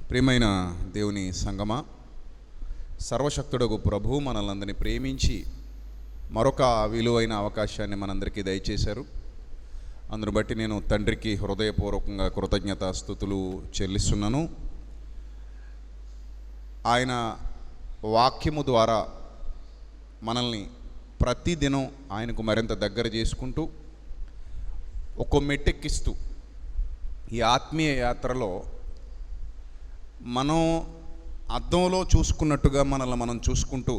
ప్రియమైన దేవుని సంగమా, సర్వశక్తుడగు ప్రభు మనల్ని ప్రేమించి మరొక విలువైన అవకాశాన్ని మనందరికీ దయచేశారు. అందును బట్టి నేను తండ్రికి హృదయపూర్వకంగా కృతజ్ఞతాస్తుతులు చెల్లిస్తున్నాను. ఆయన వాక్యము ద్వారా మనల్ని ప్రతిదినం ఆయనకు మరింత దగ్గర చేసుకుంటూ ఒక్కో మెట్టెక్కిస్తూ ఈ ఆత్మీయ యాత్రలో మనం అద్దంలో చూసుకున్నట్టుగా మనల్ని మనం చూసుకుంటూ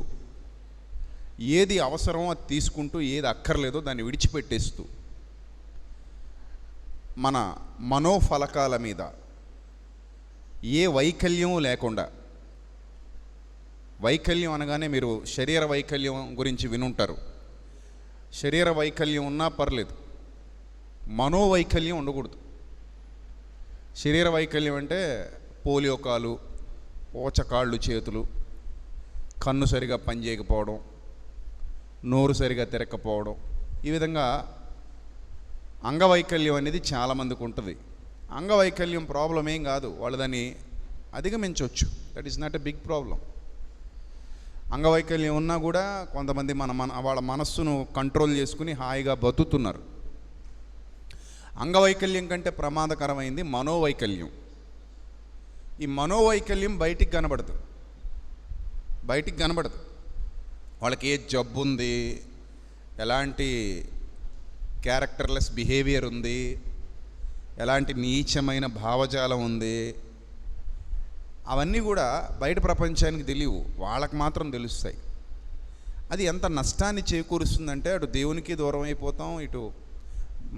ఏది అవసరమో అది తీసుకుంటూ ఏది అక్కర్లేదో దాన్ని విడిచిపెట్టేస్తూ మన మనోఫలకాల మీద ఏ వైకల్యం లేకుండా, వైకల్యం అనగానే మీరు శరీర వైకల్యం గురించి వినుంటారు. శరీర వైకల్యం ఉన్నా పర్లేదు, మనోవైకల్యం ఉండకూడదు. శరీర వైకల్యం అంటే పోలియో కాలు, ఓచకాళ్ళు చేతులు, కన్ను సరిగా పనిచేయకపోవడం, నోరు సరిగా తిరగకపోవడం, ఈ విధంగా అంగవైకల్యం అనేది చాలామందికి ఉంటుంది. అంగవైకల్యం ప్రాబ్లం ఏం కాదు, వాళ్ళు దాన్ని అధిగమించవచ్చు. That is not a big problem. అంగవైకల్యం ఉన్నా కూడా కొంతమంది వాళ్ళ మనస్సును కంట్రోల్ చేసుకుని హాయిగా బతుకుతున్నారు. అంగవైకల్యం కంటే ప్రమాదకరమైంది మనోవైకల్యం. ఈ మనోవైకల్యం బయటికి కనబడదు. వాళ్ళకి ఏ జబ్బు ఉంది, ఎలాంటి క్యారెక్టర్లెస్ బిహేవియర్ ఉంది, ఎలాంటి నీచమైన భావజాలం ఉంది, అవన్నీ కూడా బయట ప్రపంచానికి తెలియవు, వాళ్ళకి మాత్రం తెలుస్తాయి. అది ఎంత నష్టాన్ని చేకూరుస్తుందంటే అటు దేవునికి దూరం అయిపోతాం, ఇటు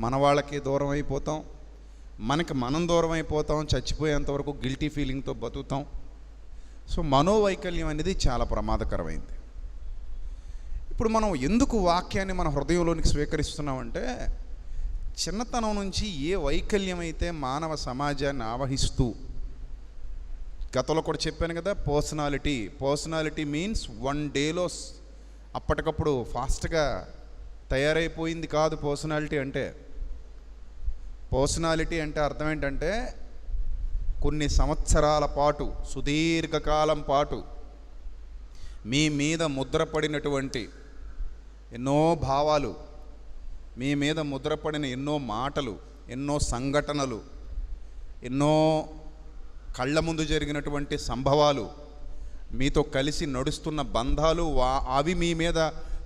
మన వాళ్ళకి దూరం అయిపోతాం, మనకి మనం దూరం అయిపోతాం, చచ్చిపోయేంతవరకు గిల్టీ ఫీలింగ్తో బతుకుతాం. సో మనోవైకల్యం అనేది చాలా ప్రమాదకరమైంది. ఇప్పుడు మనం ఎందుకు వాక్యాన్ని మన హృదయంలోనికి స్వీకరిస్తున్నామంటే, చిన్నతనం నుంచి ఏ వైకల్యం అయితే మానవ సమాజాన్ని ఆవహిస్తూ, గతంలో కూడా చెప్పాను కదా, పర్సనాలిటీ మీన్స్ వన్ డేలో అప్పటికప్పుడు ఫాస్ట్గా తయారైపోయింది కాదు. పర్సనాలిటీ అంటే అర్థం ఏంటంటే కొన్ని సంవత్సరాల పాటు, సుదీర్ఘకాలం పాటు మీ మీద ముద్రపడినటువంటి ఎన్నో భావాలు, మీ మీద ముద్రపడిన ఎన్నో మాటలు, ఎన్నో సంఘటనలు, ఎన్నో కళ్ళ ముందు జరిగినటువంటి సంభవాలు, మీతో కలిసి నడుస్తున్న బంధాలు, అవి మీ మీద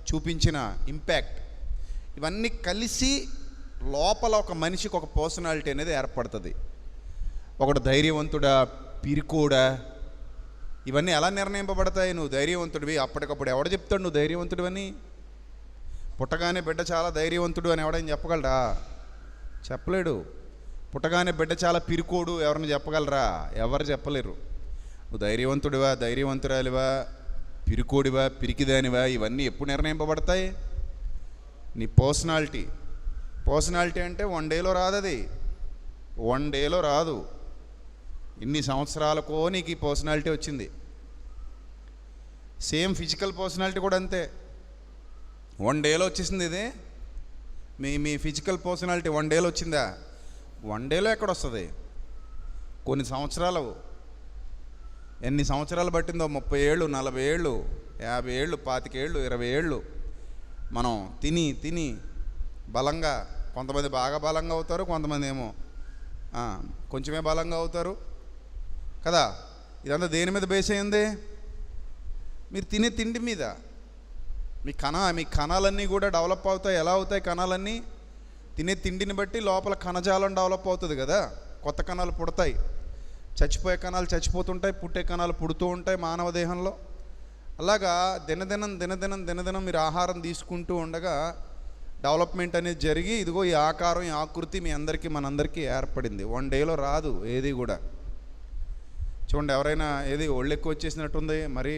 చూపించిన ఇంపాక్ట్, ఇవన్నీ కలిసి లోపల ఒక మనిషికి ఒక పర్సనాలిటీ అనేది ఏర్పడుతుంది. ఒకడు ధైర్యవంతుడా, పిరికోడా, ఇవన్నీ ఎలా నిర్ణయింపబడతాయి? నువ్వు ధైర్యవంతుడివి, అప్పటికప్పుడు ఎవడు చెప్తాడు నువ్వు ధైర్యవంతుడు అని? పుట్టగానే బిడ్డ చాలా ధైర్యవంతుడు అని ఎవడైనా చెప్పగలరా? చెప్పలేడు. పుట్టగానే బిడ్డ చాలా పిరికోడు ఎవరిని చెప్పగలరా? ఎవరు చెప్పలేరు. నువ్వు ధైర్యవంతురాలివా, పిరికోడివా, పిరికిదానివా, ఇవన్నీ ఎప్పుడు నిర్ణయింపబడతాయి? నీ పర్సనాలిటీ అంటే వన్ డేలో రాదు. అది వన్ డేలో రాదు. ఇన్ని సంవత్సరాలకో నీకు ఈ పర్సనాలిటీ వచ్చింది. సేమ్ ఫిజికల్ పర్సనాలిటీ కూడా అంతే, వన్ డేలో వచ్చేసింది. ఇది మీ ఫిజికల్ పర్సనాలిటీ వన్ డేలో వచ్చిందా? వన్ డేలో ఎక్కడొస్తుంది? కొన్ని సంవత్సరాలు, ఎన్ని సంవత్సరాలు పట్టిందో, 30 ఏళ్ళు, 40 ఏళ్ళు, 50 ఏళ్ళు, 25 ఏళ్ళు, 20 ఏళ్ళు మనం తిని బలంగా, కొంతమంది బాగా బలంగా అవుతారు, కొంతమంది ఏమో కొంచెమే బలంగా అవుతారు కదా. ఇదంతా దేని మీద బేస్ అయింది? మీరు తినే తిండి మీద. మీ కణాలన్నీ కూడా డెవలప్ అవుతాయి. ఎలా అవుతాయి కణాలన్నీ? తినే తిండిని బట్టి లోపల కణజాలం డెవలప్ అవుతుంది కదా. కొత్త కణాలు పుడతాయి, చచ్చిపోయే కణాలు చచ్చిపోతుంటాయి, పుట్టే కణాలు పుడుతూ ఉంటాయి మానవ దేహంలో. అలాగా దినదినం మీరు ఆహారం తీసుకుంటూ ఉండగా డెవలప్మెంట్ అనేది జరిగి, ఇదిగో ఈ ఆకారం, ఈ ఆకృతి మనందరికీ ఏర్పడింది. వన్ డేలో రాదు ఏది కూడా. చూడండి, ఎవరైనా ఏది ఒళ్ళు ఎక్కువ వచ్చేసినట్టుంది, మరీ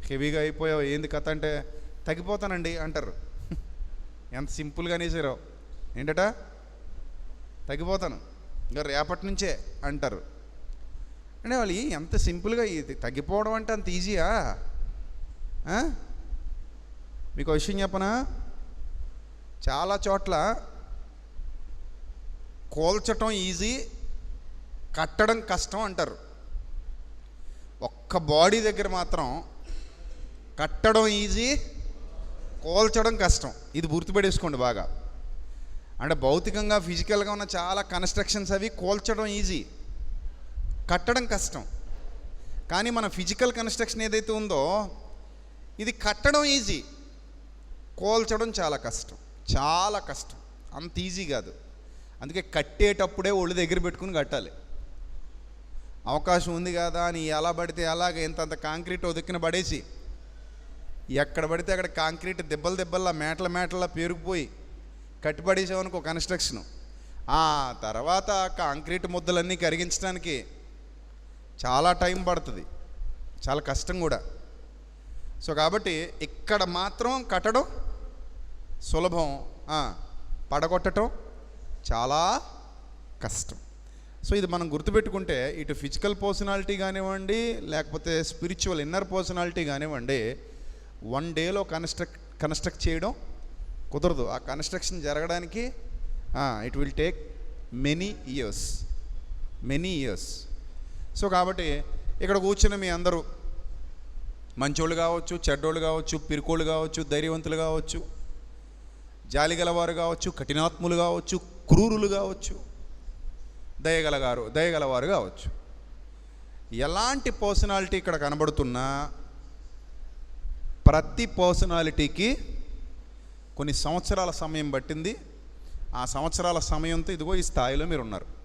హెవీగా అయిపోయావు, ఏంది కథ అంటే, తగ్గిపోతానండి అంటారు. ఎంత సింపుల్గా అనేసారో. ఏంటట? తగ్గిపోతాను, ఇంకా రేపటి నుంచే అంటారు. అంటే వాళ్ళు ఎంత సింపుల్గా, ఇది తగ్గిపోవడం అంటే అంత ఈజీయా? మీకు విషయం చెప్పనా, చాలా చోట్ల కోల్చటం ఈజీ, కట్టడం కష్టం అంటారు. ఒక్క బాడీ దగ్గర మాత్రం కట్టడం ఈజీ, కోల్చడం కష్టం. ఇది గుర్తుపెట్టేసుకోండి బాగా. అంటే భౌతికంగా ఫిజికల్గా ఉన్న చాలా కన్స్ట్రక్షన్స్ అవి కోల్చడం ఈజీ, కట్టడం కష్టం. కానీ మన ఫిజికల్ కన్స్ట్రక్షన్ ఏదైతే ఉందో ఇది కట్టడం ఈజీ, కోల్చడం చాలా కష్టం, చాలా కష్టం, అంత ఈజీ కాదు. అందుకే కట్టేటప్పుడే ఒళ్ళు దగ్గర పెట్టుకుని కట్టాలి. అవకాశం ఉంది కదా అని ఎలా పడితే అలాగే ఇంతంత కాంక్రీట్ దిక్కున పడేసి ఎక్కడ పడితే అక్కడ కాంక్రీట్ దెబ్బల్లా మేటల పేరుకుపోయి కట్టిపడేసామనుకో కన్స్ట్రక్షను, ఆ తర్వాత కాంక్రీట్ ముద్దలన్నీ కరిగించడానికి చాలా టైం పడుతుంది, చాలా కష్టం కూడా. సో కాబట్టి ఇక్కడ మాత్రం కట్టడం సులభం, పడగొట్టడం చాలా కష్టం. సో ఇది మనం గుర్తుపెట్టుకుంటే ఇటు ఫిజికల్ పర్సనాలిటీ కానివ్వండి, లేకపోతే స్పిరిచువల్ ఇన్నర్ పర్సనాలిటీ కానివ్వండి, 1 డేలో కన్స్ట్రక్ట్ చేయడం కుదరదు. ఆ కన్స్ట్రక్షన్ జరగడానికి it will take many years. So కాబట్టి ఇక్కడ కూర్చున్న మీ అందరూ మంచోళ్ళు కావచ్చు, చెడ్డోళ్ళు కావచ్చు, పిరుకోళ్ళు కావచ్చు, ధైర్యవంతులు కావచ్చు, జాలిగలవారు కావచ్చు, కఠినాత్ములు కావచ్చు, క్రూరులు కావచ్చు, దయగలవారు కావచ్చు. ఎలాంటి పర్సనాలిటీ ఇక్కడ కనబడుతున్నా ప్రతి పర్సనాలిటీకి కొన్ని సంవత్సరాల సమయం పట్టింది. ఆ సంవత్సరాల సమయంతో ఇదిగో ఈ స్థాయిలో మీరు ఉన్నారు.